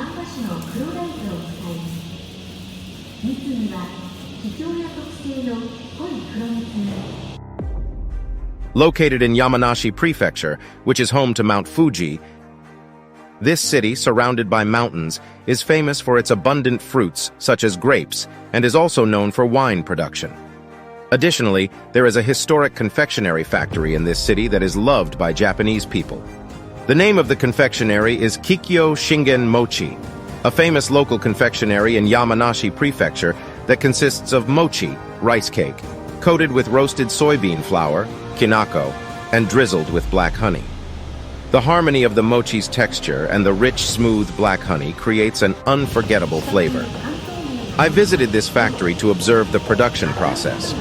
種の黒大豆を使います。蜜にはKikyouya特製の濃い黒蜜が。Located in Yamanashi Prefecture, which is home to Mount Fuji, this city, surrounded by mountains, is famous for its abundant fruits, such as grapes, and is also known for wine production. Additionally, there is a historic confectionery factory in this city that is loved by Japanese people. The name of the confectionery is Kikyou Shingen Mochi, a famous local confectionery in Yamanashi Prefecture that consists of mochi, rice cake, coated with roasted soybean flour, kinako, and drizzled with black honey. The harmony of the mochi's texture and the rich, smooth black honey creates an unforgettable flavor. I visited this factory to observe the production process.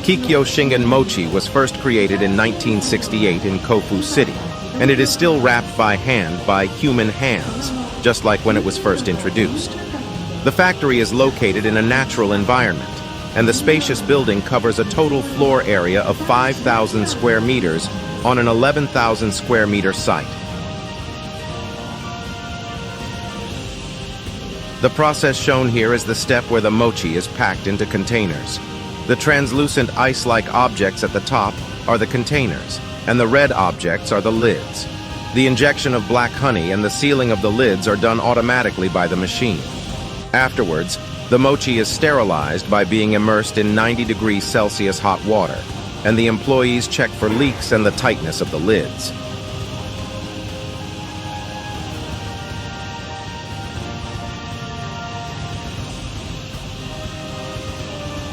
Kikyou Shingen Mochi was first created in 1968 in Kofu City, and it is still wrapped by hand by human hands, just like when it was first introduced. The factory is located in a natural environment, and the spacious building covers a total floor area of 5,000 square meters on an 11,000 square meter site. The process shown here is the step where the mochi is packed into containers. The translucent ice-like objects at the top are the containers, and the red objects are the lids. The injection of black honey and the sealing of the lids are done automatically by the machine. Afterwards, the mochi is sterilized by being immersed in 90 degrees Celsius hot water, and the employees check for leaks and the tightness of the lids.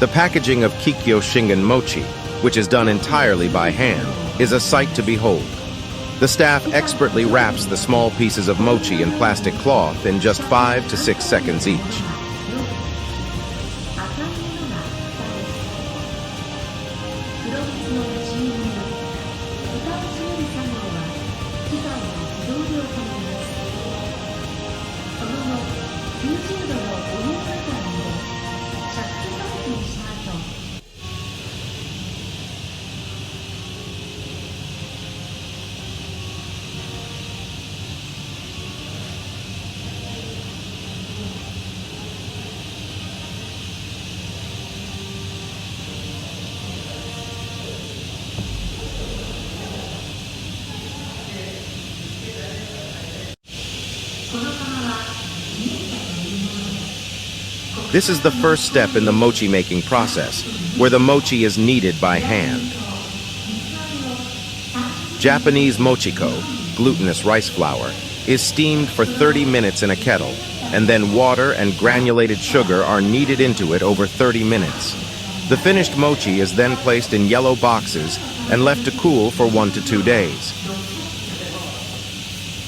The packaging of Kikyou Shingen Mochi, which is done entirely by hand, is a sight to behold. The staff expertly wraps the small pieces of mochi in plastic cloth in just 5 to 6 seconds each. This is the first step in the mochi making process, where the mochi is kneaded by hand. Japanese mochiko, glutinous rice flour, is steamed for 30 minutes in a kettle, and then water and granulated sugar are kneaded into it over 30 minutes. The finished mochi is then placed in yellow boxes and left to cool for 1 to 2 days.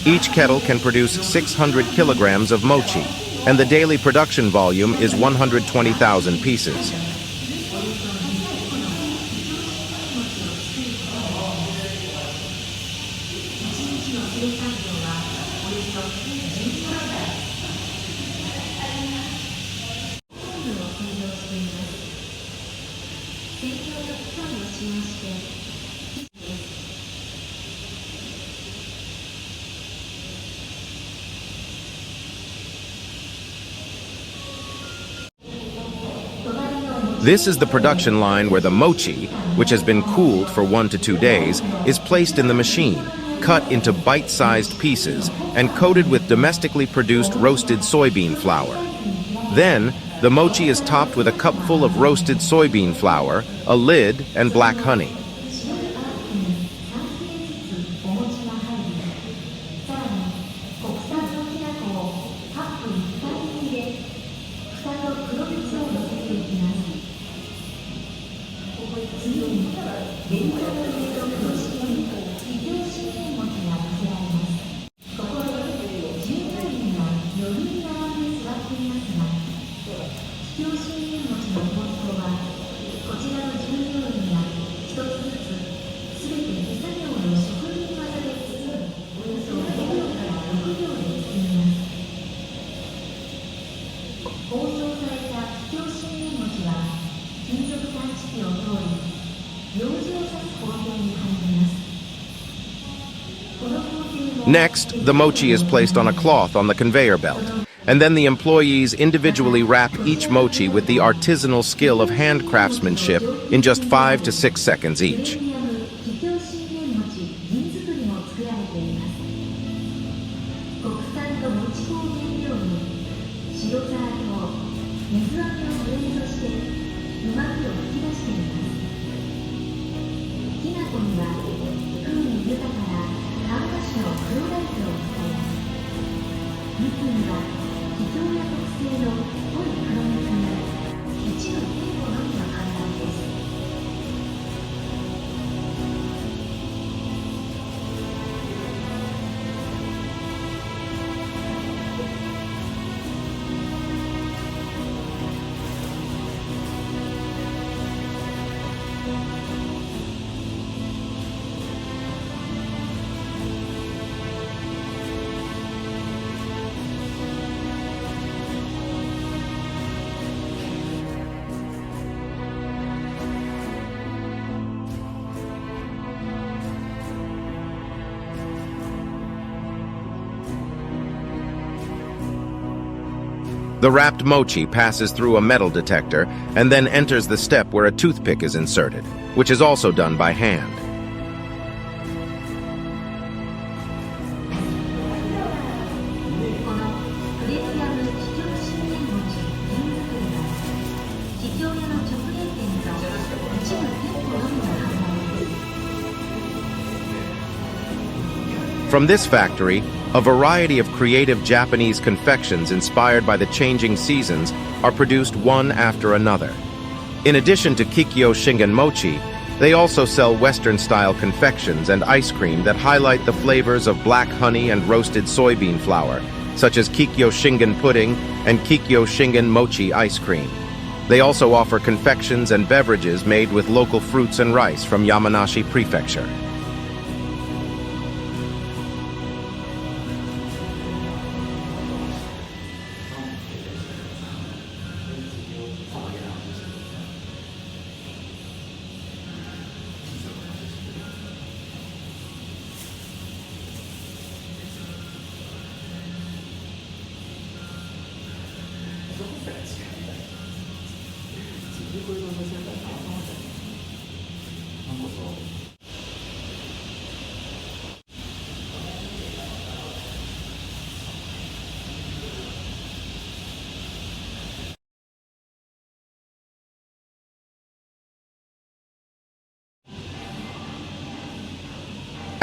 Each kettle can produce 600 kilograms of mochi, and the daily production volume is 120,000 pieces. This is the production line where the mochi, which has been cooled for 1 to 2 days, is placed in the machine, cut into bite-sized pieces, and coated with domestically produced roasted soybean flour. Then, the mochi is topped with a cupful of roasted soybean flour, a lid, and black honey. Next, the mochi is placed on a cloth on the conveyor belt, and then the employees individually wrap each mochi with the artisanal skill of hand craftsmanship in just 5 to 6 seconds each. 'The wrapped mochi passes through a metal detector and then enters the step where a toothpick is inserted, which is also done by hand. From this factory, a variety of creative Japanese confections inspired by the changing seasons are produced one after another. In addition to Kikyou Shingen Mochi, they also sell Western-style confections and ice cream that highlight the flavors of black honey and roasted soybean flour, such as Kikyou Shingen pudding and Kikyou Shingen Mochi ice cream. They also offer confections and beverages made with local fruits and rice from Yamanashi Prefecture.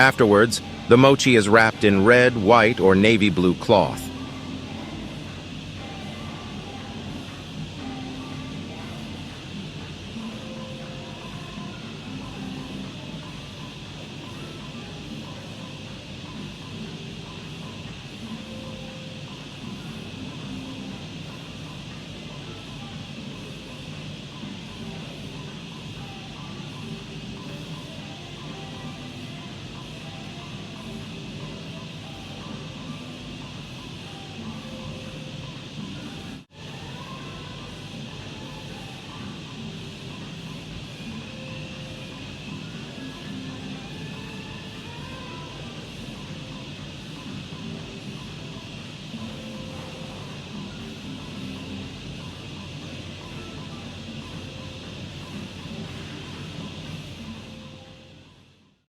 Afterwards, the mochi is wrapped in red, white, or navy blue cloth.